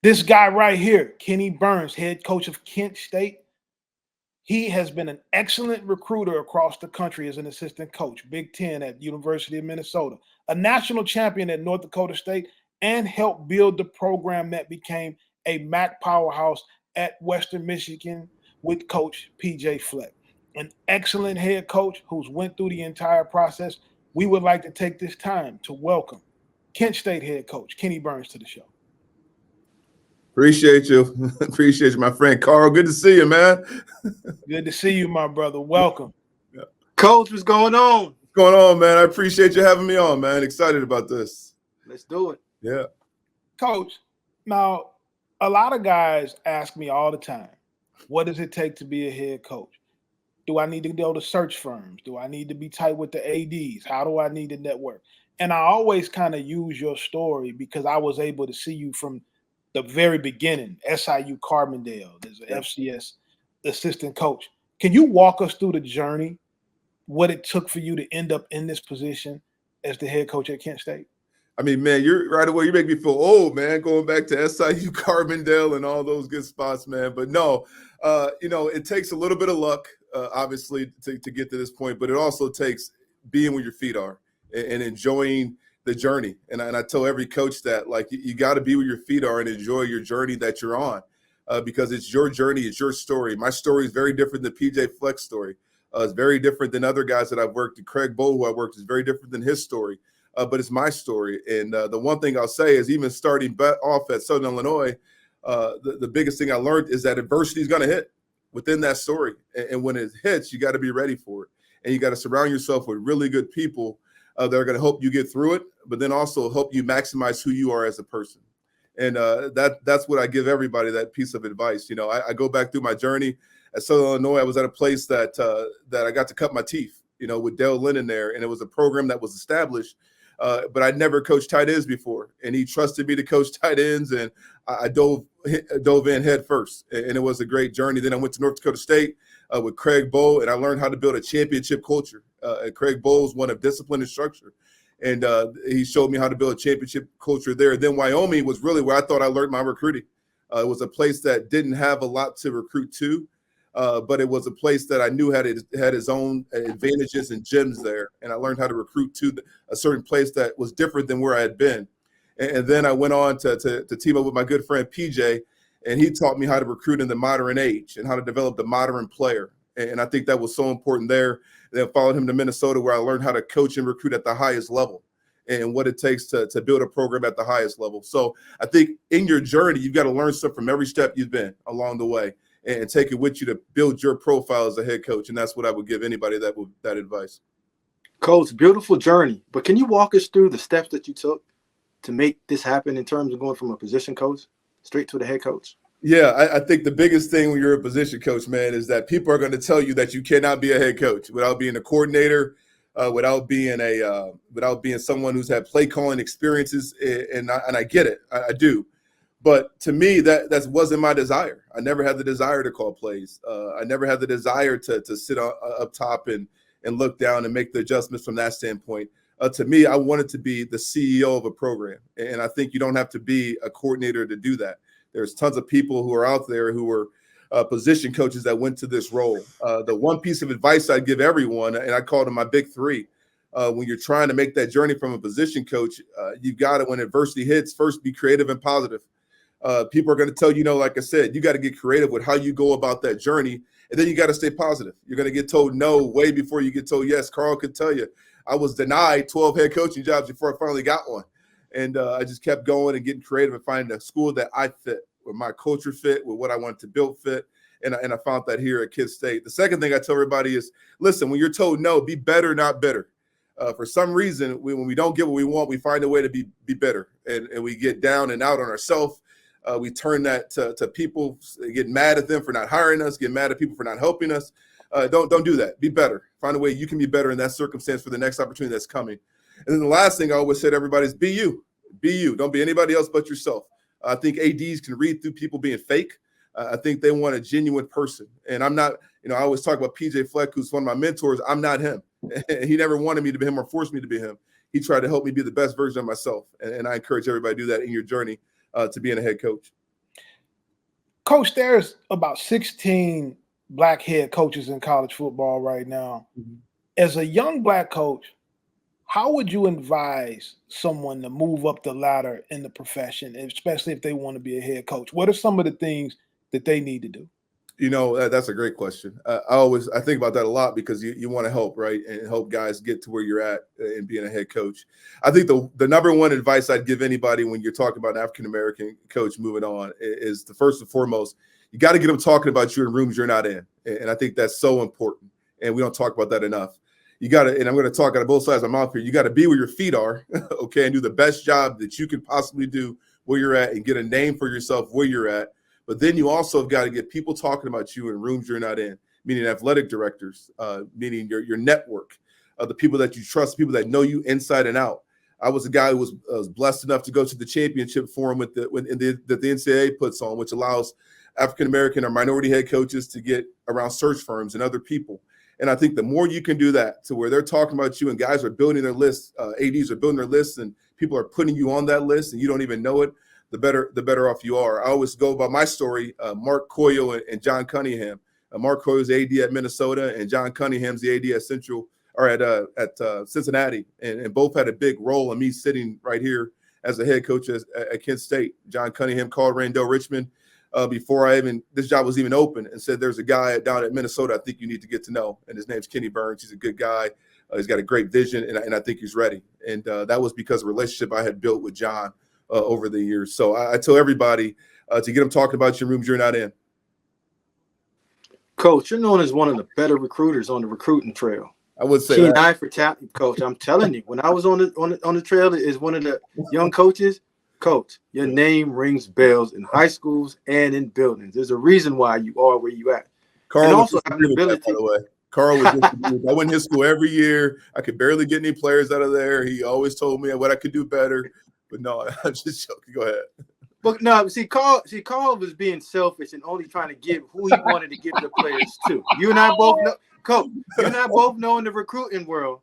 This guy right here, Kenny Burns, head coach of Kent State, he has been an excellent recruiter across the country as an assistant coach, Big Ten at University of Minnesota, a national champion at North Dakota State, and helped build the program that became a MAC powerhouse at Western Michigan with Coach PJ Fleck. An excellent head coach who's went through the entire process. We would like to take this time to welcome Kent State head coach Kenny Burns to the show. Appreciate you. Appreciate you, my friend Carl. Good to see you, man. Good to see you, my brother. Welcome. Yeah. Coach, what's going on? What's going on, man? I appreciate you having me on, man. Excited about this. Let's do it. Yeah. Coach, now, a lot of guys ask me all the time, what does it take to be a head coach? Do I need to go to search firms? Do I need to be tight with the ADs? How do I need to network? And I always kind of use your story because I was able to see you from the very beginning, SIU Carbondale, there's an FCS assistant coach. Can you walk us through the journey, what it took for you to end up in this position as the head coach at Kent State? I mean, man, you're right away. You make me feel old, man, going back to SIU Carbondale and all those good spots, man. But no, it takes a little bit of luck, obviously, to get to this point. But it also takes being where your feet are and enjoying the journey. And I tell every coach that, like, you got to be where your feet are and enjoy your journey that you're on because it's your journey. It's your story. My story is very different than PJ Fleck's story. It's very different than other guys that I've worked with. Craig Bowl, who I worked with, is very different than his story. But it's my story. And the one thing I'll say is even starting off at Southern Illinois, the biggest thing I learned is that adversity is going to hit within that story. And when it hits, you got to be ready for it. And you got to surround yourself with really good people that are going to help you get through it, but then also help you maximize who you are as a person. And that's what I give everybody, that piece of advice. I go back through my journey at Southern Illinois. I was at a place that I got to cut my teeth, with Dale Lennon there. And it was a program that was established. But I'd never coached tight ends before, and he trusted me to coach tight ends, and I dove in head first, and it was a great journey. Then I went to North Dakota State with Craig Bowl, and I learned how to build a championship culture. And Craig Bowles one of discipline and structure, and he showed me how to build a championship culture there. Then Wyoming was really where I thought I learned my recruiting. It was a place that didn't have a lot to recruit to. But it was a place that I knew had its own advantages and gems there. And I learned how to recruit to a certain place that was different than where I had been. And then I went on to team up with my good friend PJ, and he taught me how to recruit in the modern age and how to develop the modern player. And I think that was so important there. Then followed him to Minnesota, where I learned how to coach and recruit at the highest level and what it takes to build a program at the highest level. So I think in your journey, you've got to learn stuff from every step you've been along the way, and take it with you to build your profile as a head coach. And that's what I would give anybody that advice. Coach, beautiful journey. But can you walk us through the steps that you took to make this happen in terms of going from a position coach straight to the head coach? Yeah, I think the biggest thing when you're a position coach, man, is that people are going to tell you that you cannot be a head coach without being a coordinator, without being someone who's had play calling experiences. And I get it. I do. But to me, that wasn't my desire. I never had the desire to call plays. I never had the desire to sit up top and look down and make the adjustments from that standpoint. To me, I wanted to be the CEO of a program. And I think you don't have to be a coordinator to do that. There's tons of people who are out there who are position coaches that went to this role. The one piece of advice I'd give everyone, and I call them my big three, when you're trying to make that journey from a position coach, you've got to, when adversity hits, first be creative and positive. People are going to tell you, like I said, you got to get creative with how you go about that journey. And then you got to stay positive. You're going to get told no way before you get told yes. Carl could tell you, I was denied 12 head coaching jobs before I finally got one. And I just kept going and getting creative and finding a school that I fit, where my culture fit, with what I wanted to build fit. And I found that here at Kent State. The second thing I tell everybody is, listen, when you're told no, be better, not bitter. For some reason, when we don't get what we want, we find a way to be bitter. And we get down and out on ourselves. We turn that to people, get mad at them for not hiring us, get mad at people for not helping us. Don't do that. Be better. Find a way you can be better in that circumstance for the next opportunity that's coming. And then the last thing I always say to everybody is be you. Be you. Don't be anybody else but yourself. I think ADs can read through people being fake. I think they want a genuine person. And I'm not, I always talk about PJ Fleck, who's one of my mentors. I'm not him. He never wanted me to be him or forced me to be him. He tried to help me be the best version of myself. And I encourage everybody to do that in your journey to being a head coach. Coach, there's about 16 black head coaches in college football right now. Mhm. As a young black coach, how would you advise someone to move up the ladder in the profession, especially if they want to be a head coach? What are some of the things that they need to do? That's a great question. I think about that a lot because you want to help, right, and help guys get to where you're at in being a head coach. I think the number one advice I'd give anybody when you're talking about an African American coach moving on is the first and foremost, you got to get them talking about you in rooms you're not in, and I think that's so important. And we don't talk about that enough. You got to, and I'm going to talk out of both sides of my mouth here. You got to be where your feet are, okay, and do the best job that you can possibly do where you're at, and get a name for yourself where you're at. But then you also have got to get people talking about you in rooms you're not in, meaning athletic directors, meaning your network, the people that you trust, people that know you inside and out. I was a guy who was blessed enough to go to the championship forum that the NCAA puts on, which allows African-American or minority head coaches to get around search firms and other people. And I think the more you can do that to where they're talking about you and guys are building their lists, ADs are building their lists and people are putting you on that list and you don't even know it, the better off you are. I always go by my story, Mark Coyle and John Cunningham. Mark Coyle's the AD at Minnesota and John Cunningham's the AD at Cincinnati. And both had a big role in me sitting right here as a head coach at Kent State. John Cunningham called Randall Richmond before this job was even open and said, there's a guy down at Minnesota I think you need to get to know. And his name's Kenni Burns. He's a good guy. He's got a great vision, and I think he's ready. And that was because of a relationship I had built with John over the years. So I tell everybody to get them talking about your rooms you're not in. Coach, you're known as one of the better recruiters on the recruiting trail. I would say Keen that. eye for talent, Coach. I'm telling you, when I was on the trail as one of the young coaches, Coach, your name rings bells in high schools and in buildings. There's a reason why you are where you at. Carl and was also have the ability. By the way, Carl was. I went to his school every year. I could barely get any players out of there. He always told me what I could do better. But no, I'm just joking. Go ahead. But no, Carl was being selfish and only trying to give who he wanted to give the players to. You and I both know, Coach. You and I both know in the recruiting world,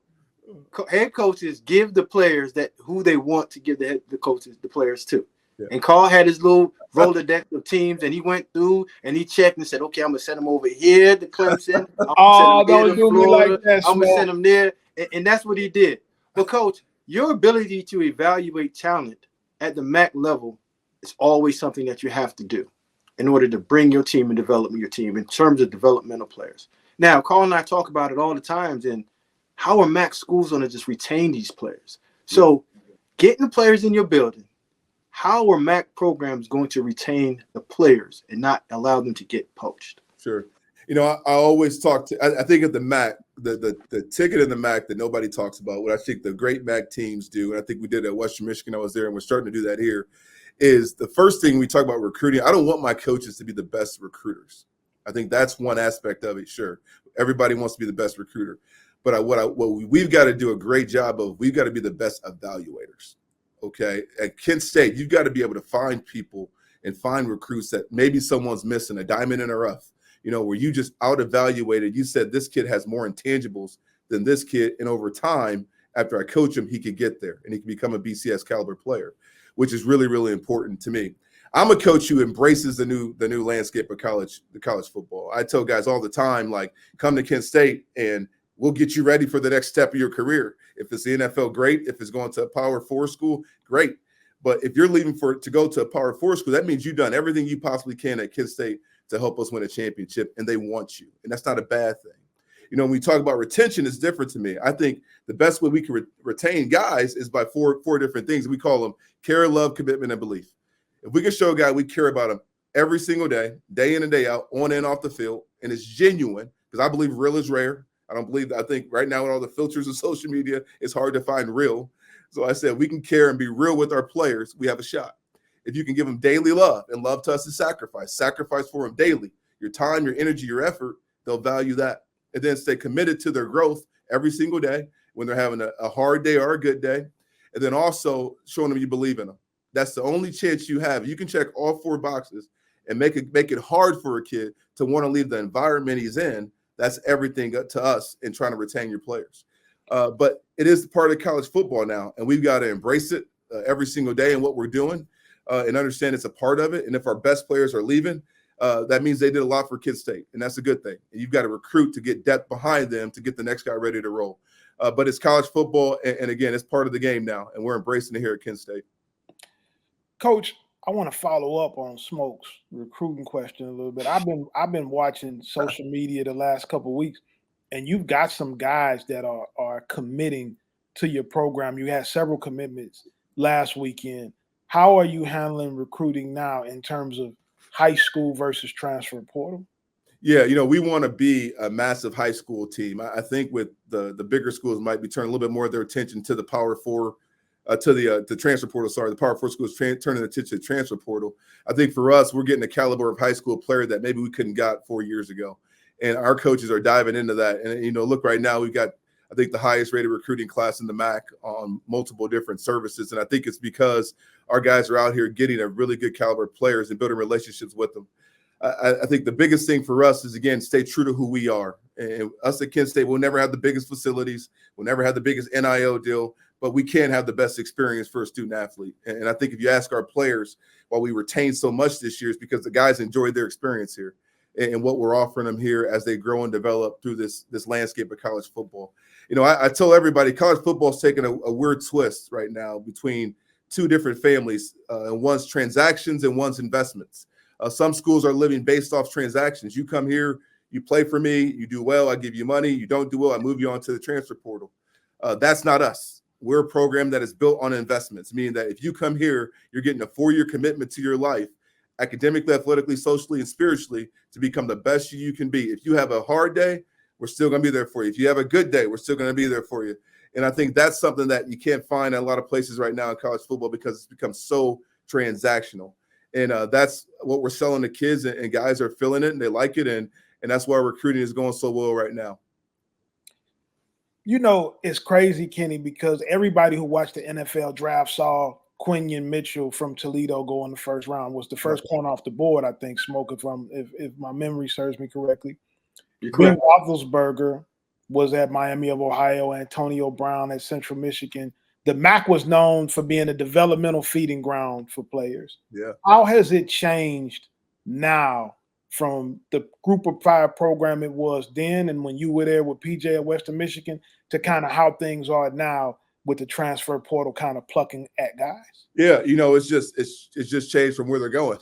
head coaches give the players who they want to give the players to. Yeah. And Carl had his little Rolodex of teams, and he went through and he checked and said, "Okay, I'm gonna send him over here to Clemson. I'm gonna send him there," and that's what he did. But Coach, your ability to evaluate talent at the MAC level is always something that you have to do in order to bring your team and develop your team in terms of developmental players. Now, Carl and I talk about it all the times, and how are MAC schools going to just retain these players? So getting the players in your building, how are MAC programs going to retain the players and not allow them to get poached? Sure. I always talk to, I think at the MAC, the ticket in the MAC that nobody talks about, what I think the great MAC teams do, and I think we did at Western Michigan, I was there, and we're starting to do that here, is the first thing we talk about recruiting. I don't want my coaches to be the best recruiters. I think that's one aspect of it. Sure. Everybody wants to be the best recruiter. But what we've got to do a great job of, we've got to be the best evaluators. Okay. At Kent State, you've got to be able to find people and find recruits that maybe someone's missing, a diamond in the rough, where you just out evaluated. You said this kid has more intangibles than this kid. And over time, after I coach him, he could get there and he can become a BCS caliber player, which is really, really important to me. I'm a coach who embraces the new landscape of college football. I tell guys all the time, like, come to Kent State and we'll get you ready for the next step of your career. If it's the NFL, great. If it's going to a Power 4 school, great. But if you're leaving to go to a Power 4 school, that means you've done everything you possibly can at Kent State to help us win a championship, and they want you. And that's not a bad thing. When we talk about retention, it's different to me. I think the best way we can retain guys is by four different things. We call them care, love, commitment, and belief. If we can show a guy we care about him every single day in and day out, on and off the field, and it's genuine, because I believe real is rare. I think right now with all the filters of social media, it's hard to find real. So I said, we can care and be real with our players, we have a shot. If you can give them daily love, and love to us is sacrifice for them daily, your time, your energy, your effort, they'll value that. And then stay committed to their growth every single day when they're having a hard day or a good day. And then also showing them you believe in them. That's the only chance you have. You can check all four boxes and make it hard for a kid to want to leave the environment he's in. That's everything to us in trying to retain your players. But it is part of college football now, and we've got to embrace it every single day in what we're doing and understand it's a part of it. And if our best players are leaving, that means they did a lot for Kent State, and that's a good thing. And you've got to recruit to get depth behind them to get the next guy ready to roll. But it's college football, and again, it's part of the game now, and we're embracing it here at Kent State. Coach, I want to follow up on Smoke's recruiting question a little bit. I've been watching social media the last couple of weeks, and you've got some guys that are committing to your program. You had several commitments last weekend. How are you handling recruiting now in terms of high school versus transfer portal? Yeah, we want to be a massive high school team. I think with the bigger schools might be turning a little bit more of their attention to the Power Four, to the transfer portal. Sorry, the Power Four schools turning attention to the transfer portal. I think for us, we're getting a caliber of high school player that maybe we couldn't got 4 years ago, and our coaches are diving into that. And look, right now we've got, I think, the highest rated recruiting class in the MAC on multiple different services, and I think it's because our guys are out here getting a really good caliber of players and building relationships with them. I think the biggest thing for us is, again, stay true to who we are. And us at Kent State will never have the biggest facilities. We'll never have the biggest NIL deal, but we can have the best experience for a student athlete. And I think if you ask our players why we retain so much this year is because the guys enjoyed their experience here and what we're offering them here as they grow and develop through this landscape of college football. I tell everybody college football is taking a weird twist right now between two different families, and one's transactions and one's investments. Some schools are living based off transactions. You come here, you play for me, you do well, I give you money. You don't do well, I move you on to the transfer portal. That's not us. We're a program that is built on investments, meaning that if you come here, you're getting a 4-year commitment to your life, academically, athletically, socially, and spiritually, to become the best you can be. If you have a hard day, we're still going to be there for you. If you have a good day, we're still going to be there for you. And I think that's something that you can't find in a lot of places right now in college football because it's become so transactional. And that's what we're selling to kids, and guys are feeling it and they like it. And that's why recruiting is going so well right now. It's crazy, Kenny, because everybody who watched the NFL draft saw Quinion Mitchell from Toledo go in the first round, was the first corner off the board, I think, Smoke, if my memory serves me correctly. Ben Roethlisberger was at Miami of Ohio, Antonio Brown at Central Michigan. The MAC was known for being a developmental feeding ground for players. Yeah. How has it changed now from the group of 5 program it was then and when you were there with PJ at Western Michigan to kind of how things are now with the transfer portal kind of plucking at guys? Yeah, it's just changed from where they're going.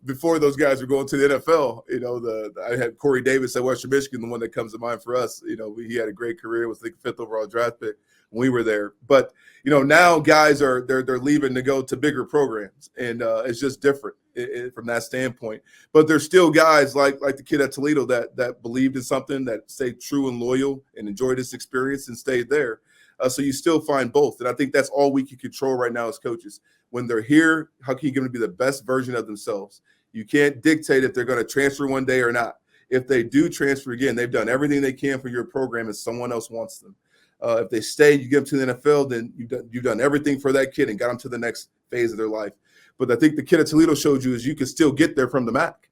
Before those guys were going to the NFL, I had Corey Davis at Western Michigan, the one that comes to mind for us. He had a great career, was the 5th overall draft pick when we were there. But now guys they're leaving to go to bigger programs, and it's just different from that standpoint. But there's still guys like the kid at Toledo that believed in something, that stayed true and loyal and enjoyed this experience and stayed there. So you still find both. And I think that's all we can control right now as coaches. When they're here, how can you get them to be the best version of themselves? You can't dictate if they're going to transfer one day or not. If they do transfer again, they've done everything they can for your program and someone else wants them. If they stay, you get them to the NFL, then you've done everything for that kid and got them to the next phase of their life. But I think the kid at Toledo showed you is you can still get there from the MAC.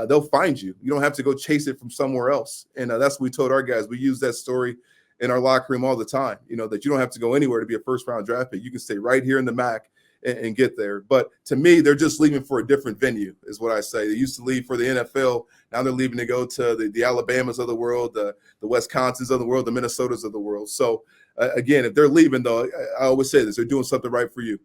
They'll find you. You don't have to go chase it from somewhere else. And that's what we told our guys. We use that story in our locker room all the time, that you don't have to go anywhere to be a first-round draft pick. You can stay right here in the MAC and get there. But to me, they're just leaving for a different venue is what I say. They used to leave for the NFL. Now they're leaving to go to the Alabamas of the world, the Wisconsins of the world, the Minnesotas of the world. So, again, if they're leaving, though, I always say this, they're doing something right for you.